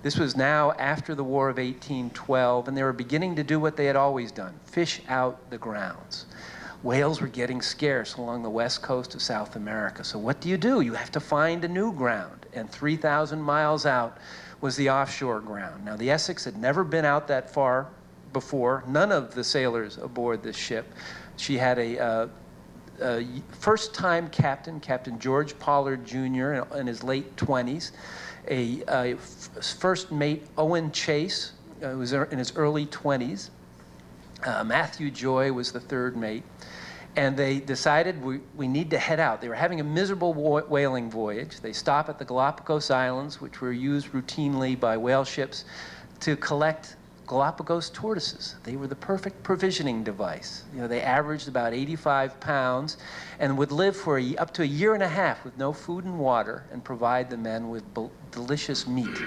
This was now after the War of 1812, and they were beginning to do what they had always done, fish out the grounds. Whales were getting scarce along the west coast of South America. So what do? You have to find a new ground. And 3,000 miles out was the offshore ground. Now, the Essex had never been out that far before. None of the sailors aboard this ship. She had a first-time captain, Captain George Pollard Jr. in his late 20s, a first mate, Owen Chase, who was in his early 20s. Matthew Joy was the third mate. And they decided we need to head out. They were having a miserable whaling voyage. They stop at the Galapagos Islands, which were used routinely by whale ships to collect Galapagos tortoises. They were the perfect provisioning device. You know, they averaged about 85 pounds and would live for up to a year and a half with no food and water and provide the men with delicious meat.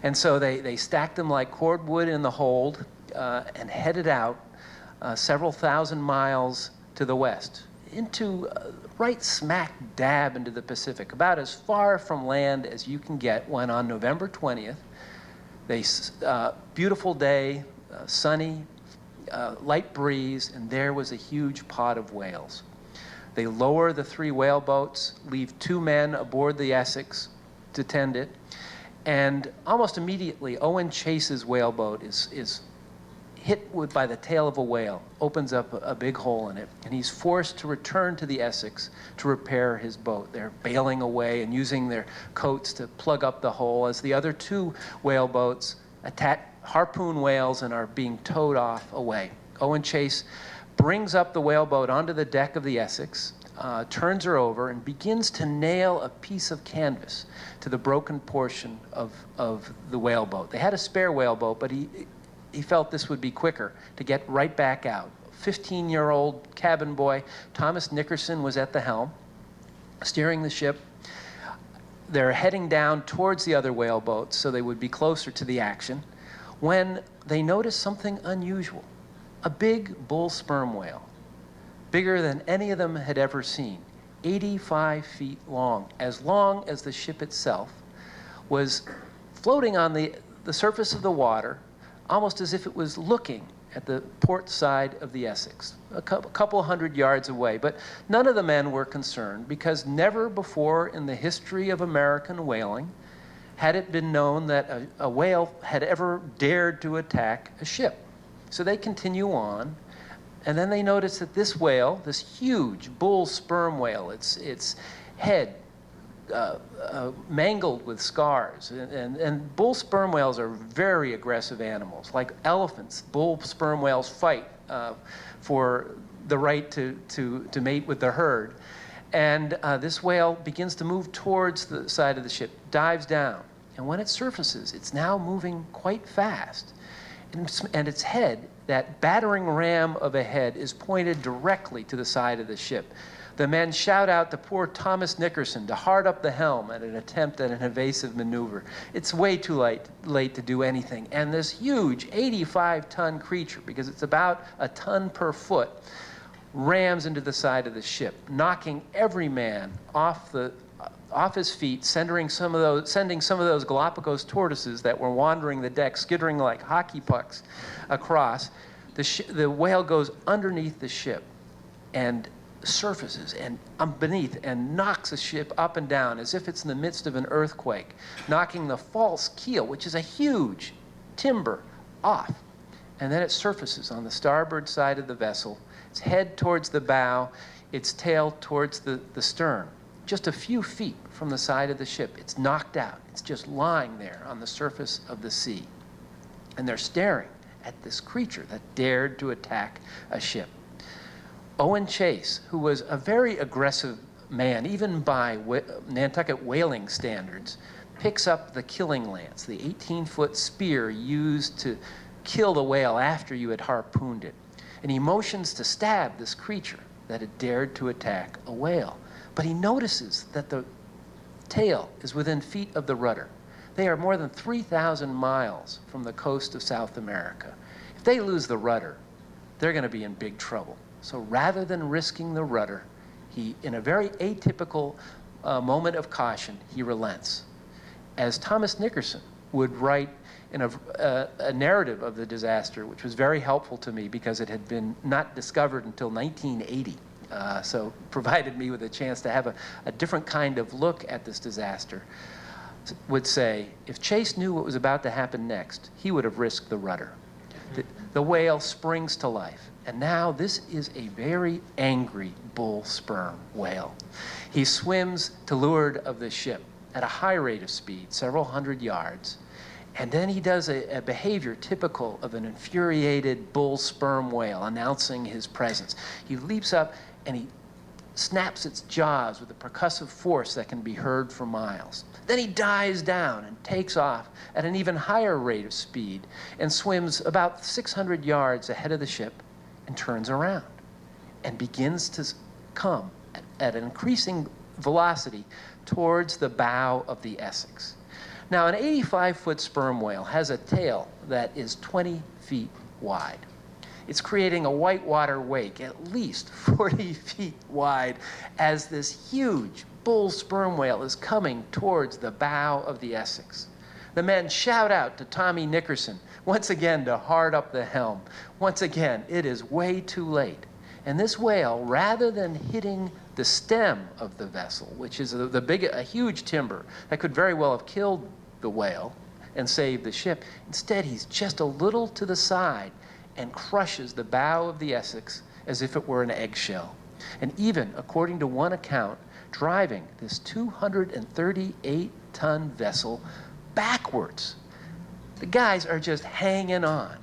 And so they stacked them like cordwood in the hold and headed out several thousand miles to the west, into right smack dab into the Pacific, about as far from land as you can get, when on November 20th, beautiful day, sunny, light breeze, and there was a huge pod of whales. They lower the 3 whale boats, leave 2 men aboard the Essex to tend it, and almost immediately, Owen Chase's whaleboat is hit by the tail of a whale, opens up a big hole in it, and he's forced to return to the Essex to repair his boat. They're bailing away and using their coats to plug up the hole as the other 2 whaleboats harpoon whales and are being towed off away. Owen Chase brings up the whaleboat onto the deck of the Essex, turns her over, and begins to nail a piece of canvas to the broken portion of the whaleboat. They had a spare whaleboat, but he felt this would be quicker to get right back out. 15-year-old cabin boy, Thomas Nickerson, was at the helm, steering the ship. They're heading down towards the other whaleboats so they would be closer to the action, when they noticed something unusual. A big bull sperm whale, bigger than any of them had ever seen, 85 feet long as the ship itself, was floating on the surface of the water, almost as if it was looking at the port side of the Essex, a couple hundred yards away. But none of the men were concerned, because never before in the history of American whaling had it been known that a whale had ever dared to attack a ship. So they continue on, and then they notice that this whale, this huge bull sperm whale, its head mangled with scars. And bull sperm whales are very aggressive animals. Like elephants, bull sperm whales fight for the right to mate with the herd. And this whale begins to move towards the side of the ship, dives down. And when it surfaces, it's now moving quite fast. And its head, that battering ram of a head, is pointed directly to the side of the ship. The men shout out to poor Thomas Nickerson to hard up the helm at an attempt at an evasive maneuver. It's way too late to do anything. And this huge 85-ton creature, because it's about a ton per foot, rams into the side of the ship, knocking every man off his feet, sending some of those Galapagos tortoises that were wandering the deck, skittering like hockey pucks across. The whale goes underneath the ship and surfaces and beneath and knocks the ship up and down as if it's in the midst of an earthquake, knocking the false keel, which is a huge timber, off. And then it surfaces on the starboard side of the vessel, its head towards the bow, its tail towards the stern. Just a few feet from the side of the ship, it's knocked out. It's just lying there on the surface of the sea. And they're staring at this creature that dared to attack a ship. Owen Chase, who was a very aggressive man, even by Nantucket whaling standards, picks up the killing lance, the 18-foot spear used to kill the whale after you had harpooned it. And he motions to stab this creature that had dared to attack a whale. But he notices that the tail is within feet of the rudder. They are more than 3,000 miles from the coast of South America. If they lose the rudder, they're going to be in big trouble. So rather than risking the rudder, he, in a very atypical moment of caution, he relents. As Thomas Nickerson would write in a narrative of the disaster, which was very helpful to me because it had been not discovered until 1980. So provided me with a chance to have a different kind of look at this disaster. Would say, if Chase knew what was about to happen next, he would have risked the rudder. The whale springs to life. And now this is a very angry bull sperm whale. He swims to leeward of the ship at a high rate of speed, several hundred yards. And then he does a behavior typical of an infuriated bull sperm whale, announcing his presence. He leaps up and he snaps its jaws with a percussive force that can be heard for miles. Then he dives down and takes off at an even higher rate of speed and swims about 600 yards ahead of the ship and turns around and begins to come at an increasing velocity towards the bow of the Essex. Now, an 85-foot sperm whale has a tail that is 20 feet wide. It's creating a whitewater wake at least 40 feet wide as this huge bull sperm whale is coming towards the bow of the Essex. The men shout out to Tommy Nickerson, once again to hard up the helm. Once again, it is way too late. And this whale, rather than hitting the stem of the vessel, which is a huge timber that could very well have killed the whale and saved the ship, instead he's just a little to the side and crushes the bow of the Essex as if it were an eggshell. And even, according to one account, driving this 238-ton vessel backwards. The guys are just hanging on.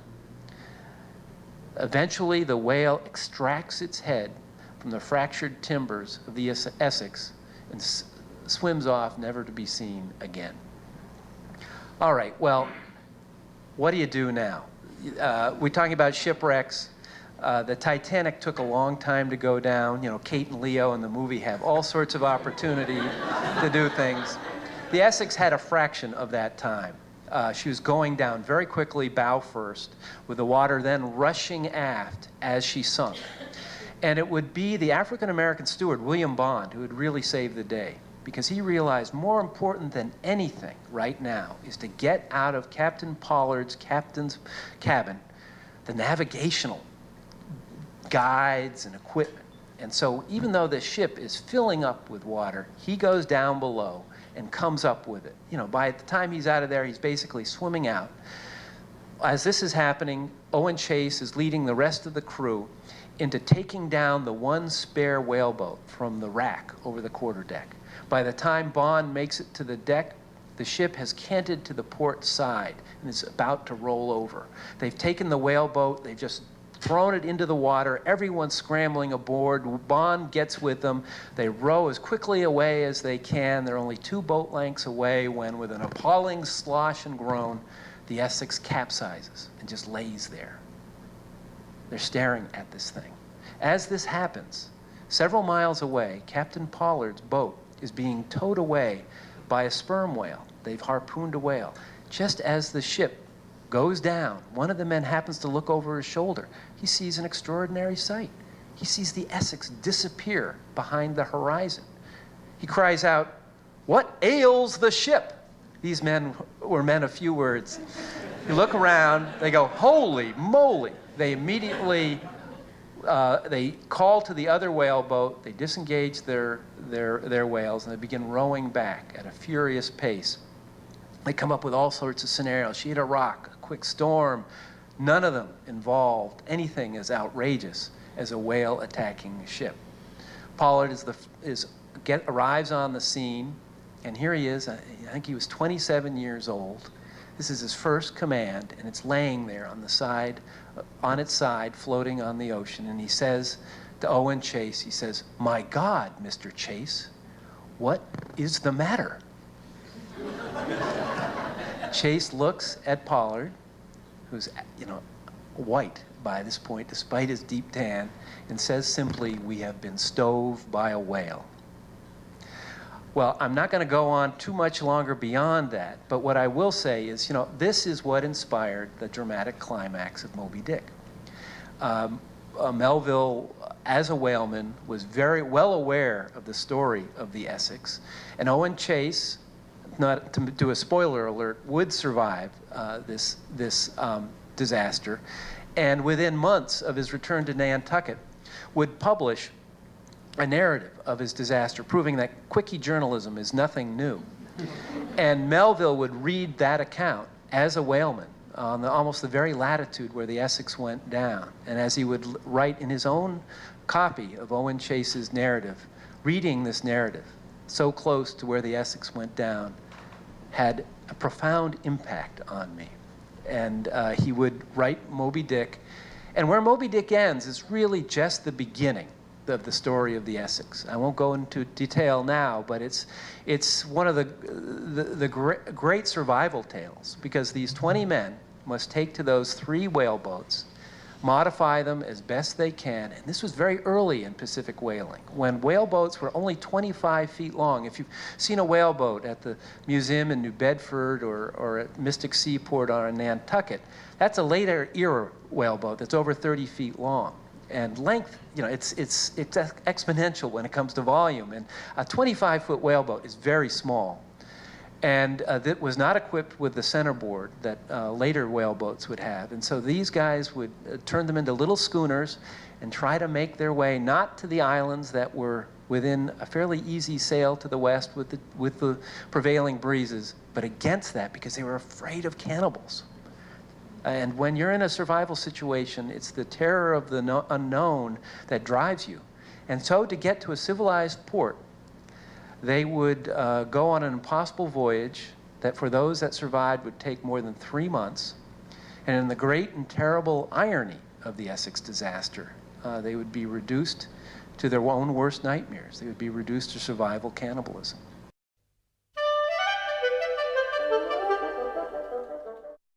Eventually, the whale extracts its head from the fractured timbers of the Essex and swims off, never to be seen again. All right, well, what do you do now? We're talking about shipwrecks. The Titanic took a long time to go down. You know, Kate and Leo in the movie have all sorts of opportunity to do things. The Essex had a fraction of that time. She was going down very quickly, bow first, with the water then rushing aft as she sunk. And it would be the African-American steward, William Bond, who would really save the day, because he realized more important than anything right now is to get out of Captain Pollard's captain's cabin the navigational guides and equipment. And so even though the ship is filling up with water, he goes down below and comes up with it. You know, by the time he's out of there, he's basically swimming out. As this is happening, Owen Chase is leading the rest of the crew into taking down the one spare whaleboat from the rack over the quarterdeck. By the time Bond makes it to the deck, the ship has canted to the port side and is about to roll over. They've taken the whaleboat, they've just thrown it into the water, everyone's scrambling aboard, Bond gets with them, they row as quickly away as they can, they're only 2 boat lengths away when, with an appalling slosh and groan, the Essex capsizes and just lays there. They're staring at this thing. As this happens, several miles away, Captain Pollard's boat is being towed away by a sperm whale. They've harpooned a whale. Just as the ship goes down, one of the men happens to look over his shoulder. He sees an extraordinary sight. He sees the Essex disappear behind the horizon. He cries out, "What ails the ship?" These men were men of few words. You look around, they go, "Holy moly." They immediately, they call to the other whaleboat, they disengage their whales, and they begin rowing back at a furious pace. They come up with all sorts of scenarios. She hit a rock, a quick storm. None of them involved anything as outrageous as a whale attacking a ship. Pollard arrives on the scene, and here he is. I think he was 27 years old. This is his first command, and it's laying there on the side, on its side, floating on the ocean. And he says to Owen Chase, he says, "My God, Mr. Chase, what is the matter?" Chase looks at Pollard, who's, white by this point, despite his deep tan, and says simply, "We have been stove by a whale." Well, I'm not going to go on too much longer beyond that, but what I will say is, this is what inspired the dramatic climax of Moby Dick. Melville, as a whaleman, was very well aware of the story of the Essex, and Owen Chase not to do a spoiler alert, would survive this disaster, and within months of his return to Nantucket, would publish a narrative of his disaster, proving that quickie journalism is nothing new. And Melville would read that account as a whaleman on almost the very latitude where the Essex went down. And as he would write in his own copy of Owen Chase's narrative, reading this narrative so close to where the Essex went down had a profound impact on me. And he would write Moby Dick. And where Moby Dick ends is really just the beginning of the story of the Essex. I won't go into detail now, but it's one of the great survival tales, because these 20 men must take to those 3 whaleboats, modify them as best they can. And this was very early in Pacific whaling, when whaleboats were only 25 feet long. If you've seen a whaleboat at the museum in New Bedford or at Mystic Seaport or in Nantucket, that's a later era whaleboat that's over 30 feet long. And length, you know, it's exponential when it comes to volume. And a 25-foot whaleboat is very small. And that was not equipped with the centerboard that later whaleboats would have. And so these guys would turn them into little schooners and try to make their way not to the islands that were within a fairly easy sail to the west with the prevailing breezes, but against that, because they were afraid of cannibals. And when you're in a survival situation, it's the terror of the unknown that drives you. And so to get to a civilized port, they would go on an impossible voyage that for those that survived would take more than 3 months. And in the great and terrible irony of the Essex disaster, they would be reduced to their own worst nightmares. They would be reduced to survival cannibalism.